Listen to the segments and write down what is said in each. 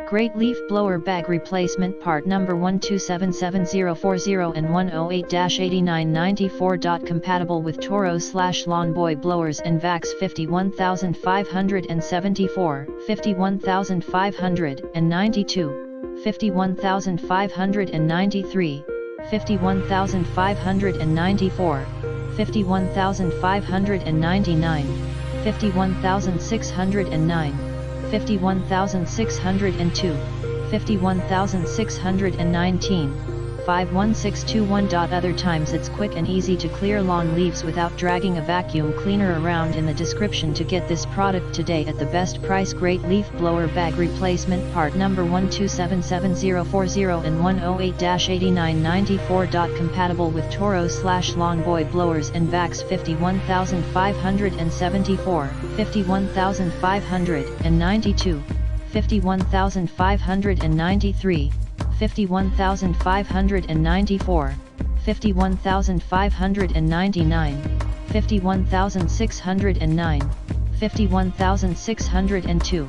Great Leaf Blower Bag Replacement Part number 1277040 and 108-8994. Compatible with Toro/Lawn Boy blowers and Vacs 51574, 51592, 51593, 51594, 51599, 51609, 51602, 51619, 51621. Other times it's quick and easy to clear lawn leaves without dragging a vacuum cleaner around. In the description to get this product today at the best price. Great Leaf Blower Bag Replacement Part number 1277040 and 108-8994. Compatible with Toro/Lawn Boy blowers and Vacs 51574, 51592, 51593, 51594, 51599, 51609, 51602,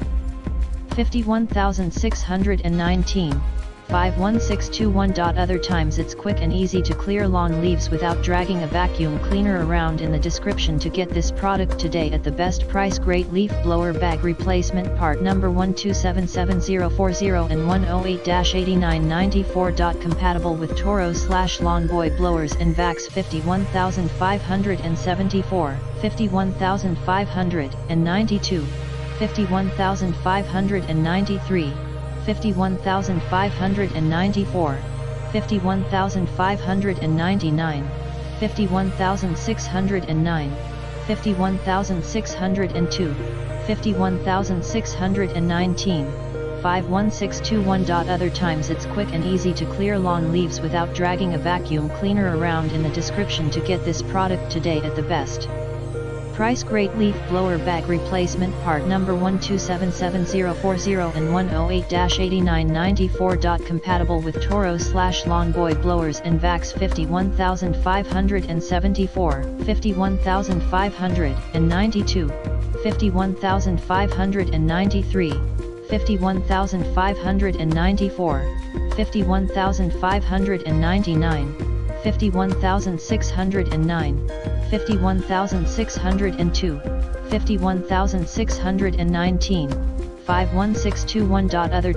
51619, 51621. Other times it's quick and easy to clear lawn leaves without dragging a vacuum cleaner around. In the description to get this product today at the best price. Great Leaf Blower Bag Replacement Part number 1277040 and 108-8994. Compatible with Toro/Lawn Boy blowers and Vacs 51574, 51592, 51593, 51594, 51599, 51609, 51602, 51619, 51621. Other times it's quick and easy to clear lawn leaves without dragging a vacuum cleaner around. In the description to get this product today at the best price. Great Leaf Blower Bag Replacement Part number 1277040 and 108-8994. Compatible with Toro/Lawn Boy blowers and Vacs 51574, 51592, 51593, 51594, 51599, 51609, 51602, 51619, 51621. Other